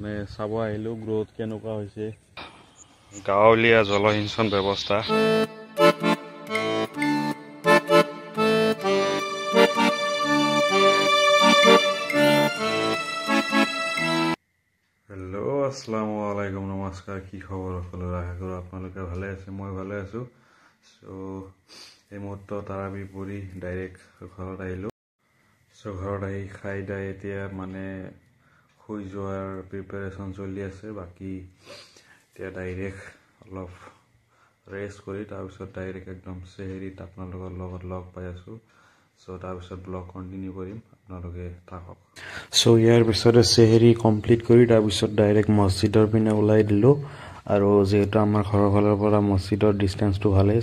মানে চাব আহিলো গ্ৰোথ কেনেকুৱা হৈছে গাঁৱলীয়া জলসিঞ্চন ব্যৱস্থা। হেল্ল' আসসালামু আলাইকুম, নমস্কাৰ। কি খবৰ সকলোৰে? আশা কৰোঁ আপোনালোকে ভালে আছে, মই ভালে আছোঁ। এই মুহূৰ্তত তাৰাবি পৰি ডাইৰেক্ট ঘৰত আহিলোঁ। ঘৰত আহি খাই দাই এতিয়া মানে শুই যোৱাৰ প্ৰিপাৰেশ্যন চলি আছে। বাকী এতিয়া ডাইৰেক্ট অলপ ৰেষ্ট কৰি তাৰপিছত ডাইৰেক্ট একদম চেহেৰিত আপোনালোকৰ লগত লগ পাই আছোঁ। তাৰপিছত ব্লগ কণ্টিনিউ কৰিম, আপোনালোকে থাকক। ইয়াৰ পিছতে চেহেৰি কমপ্লিট কৰি তাৰপিছত ডাইৰেক্ট মছজিদৰ পিনে ওলাই দিলোঁ। আৰু যিহেতু আমাৰ ঘৰৰ ফালৰ পৰা মছজিদৰ ডিষ্টেঞ্চটো ভালেই,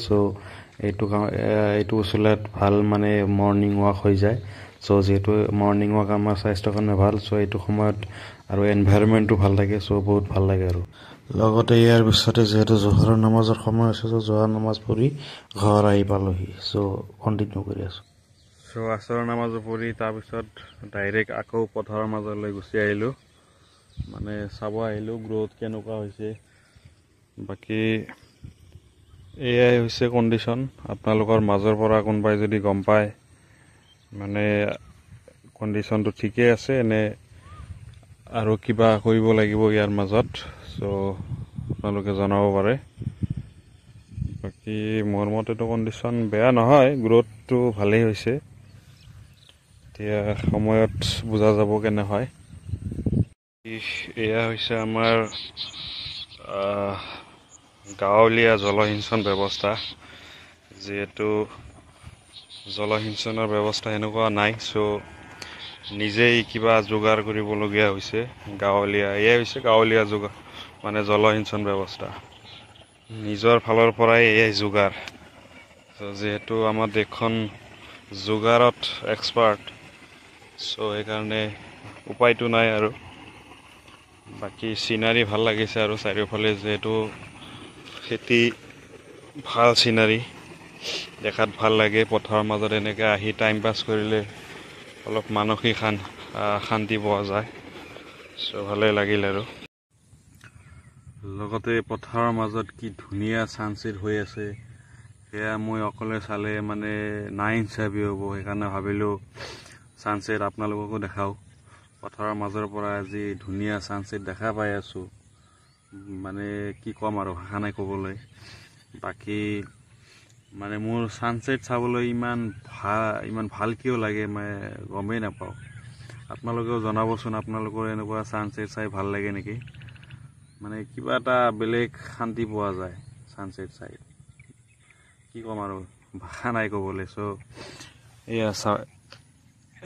এইটো ওচৰত ভাল মানে মৰ্ণিং ৱাক হৈ যায়। যিহেতু মৰ্ণিং ৱাক আমাৰ স্বাস্থ্যৰ কাৰণে ভাল, এইটো সময়ত আৰু এনভাইৰনমেণ্টটো ভাল থাকে, বহুত ভাল লাগে। আৰু লগতে ইয়াৰ পিছতে যিহেতু জোহৰৰ নামাজৰ সময় আছে, জোহৰ নামাজ পঢ়ি ঘৰ আহি পালোহি। কণ্টিনিউ কৰি আছোঁ। আছৰৰ নামাজো পঢ়ি তাৰপিছত ডাইৰেক্ট আকৌ পথাৰৰ মাজলৈ গুচি আহিলোঁ। মানে চাব আহিলোঁ গ্ৰোথ কেনেকুৱা হৈছে। বাকী এয়াই হৈছে কণ্ডিশ্যন। আপোনালোকৰ মাজৰ পৰা কোনোবাই যদি গম পায় মানে কণ্ডিশ্যনটো ঠিকেই আছে নে আৰু কিবা কৰিব লাগিব ইয়াৰ মাজত, আপোনালোকে জনাব পাৰে। বাকী মোৰ মতেতো কণ্ডিশ্যন বেয়া নহয়, গ্ৰোথটো ভালেই হৈছে। এতিয়া সময়ত বুজা যাব কেনে হয়। এয়া হৈছে আমাৰ গাঁৱলীয়া জলসিঞ্চন ব্যৱস্থা। যিহেতু জলসিঞ্চনৰ ব্যৱস্থা এনেকুৱা নাই, নিজেই কিবা যোগাৰ কৰিবলগীয়া হৈছে। এয়াই হৈছে গাঁৱলীয়া মানে জলসিঞ্চন ব্যৱস্থা। নিজৰ ফালৰ পৰাই এয়াই যোগাৰ। যিহেতু আমাৰ দেশখন যোগাৰত এক্সপাৰ্ট, সেইকাৰণে উপায়টো নাই আৰু। বাকী চিনাৰী ভাল লাগিছে আৰু চাৰিওফালে যিহেতু খেতি, ভাল চিনাৰী দেখাত ভাল লাগে। পথাৰৰ মাজত এনেকৈ আহি টাইম পাছ কৰিলে অলপ মানসিক শান্তি পোৱা যায়। ভালেই লাগিল। আৰু লগতে পথাৰৰ মাজত কি ধুনীয়া ছানছেট হৈ আছে, সেয়া মই অকলে চালে মানে নাইনচাবি হ'ব। সেইকাৰণে ভাবিলোঁ ছানছেট আপোনালোককো দেখাওঁ। পথাৰৰ মাজৰ পৰা আজি ধুনীয়া ছানছেট দেখা পাই আছোঁ, মানে কি ক'ম আৰু, ভাষা নাই ক'বলৈ। বাকী মানে মোৰ ছানছেট চাবলৈ ইমান ভাল কিয় লাগে মই গমেই নাপাওঁ। আপোনালোকেও জনাবচোন, আপোনালোকৰ এনেকুৱা ছানছেট চাই ভাল লাগে নেকি? মানে কিবা এটা বেলেগ শান্তি পোৱা যায় ছানছেট চাই, কি ক'ম আৰু, ভাষা নাই ক'বলৈ।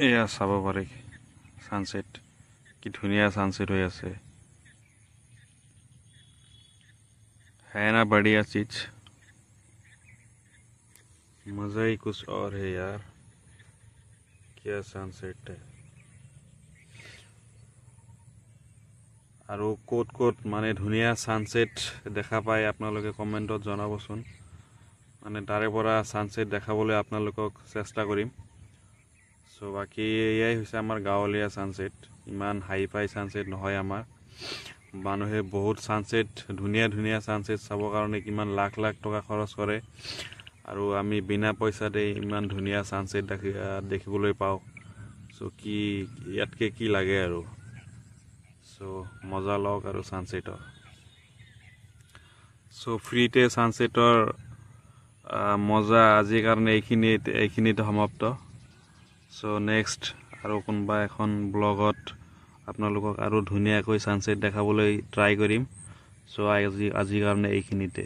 এয়া চাব পাৰে ছানছেট, কি ধুনীয়া ছানছেট হৈ আছে। है ना बढ़िया चीज, मजा ही कुछ और है यार, क्या सनसेट है। আৰু ক'ত মানে ধুনীয়া ছানছেট দেখা পায় আপোনালোকে কমেণ্টত জনাবচোন। মানে তাৰে পৰা ছানছেট দেখাবলৈ আপোনালোকক চেষ্টা কৰিম। বাকী এয়াই হৈছে আমাৰ গাঁৱলীয়া ছানছেট। ইমান হাই ফাই ছানছেট নহয় আমাৰ। মানুহে বহুত ছানছেট, ধুনীয়া ছানছেট চাবৰ কাৰণে কিমান লাখ টকা খৰচ কৰে, আৰু আমি বিনা পইচাতে ইমান ধুনীয়া ছানছেট দেখিবলৈ পাওঁ। কি ইয়াতকৈ কি লাগে আৰু। মজা লওক আৰু ছানছেটৰ। ফ্ৰীতে ছানছেটৰ মজা আজিৰ কাৰণে এইখিনিতে সমাপ্ত। নেক্সট আৰু কোনোবা এখন ব্লগত আপোনালোকক আৰু ধুনীয়াকৈ ছানছেট দেখাবলৈ ট্ৰাই কৰিম। আজিৰ কাৰণে এইখিনিতে।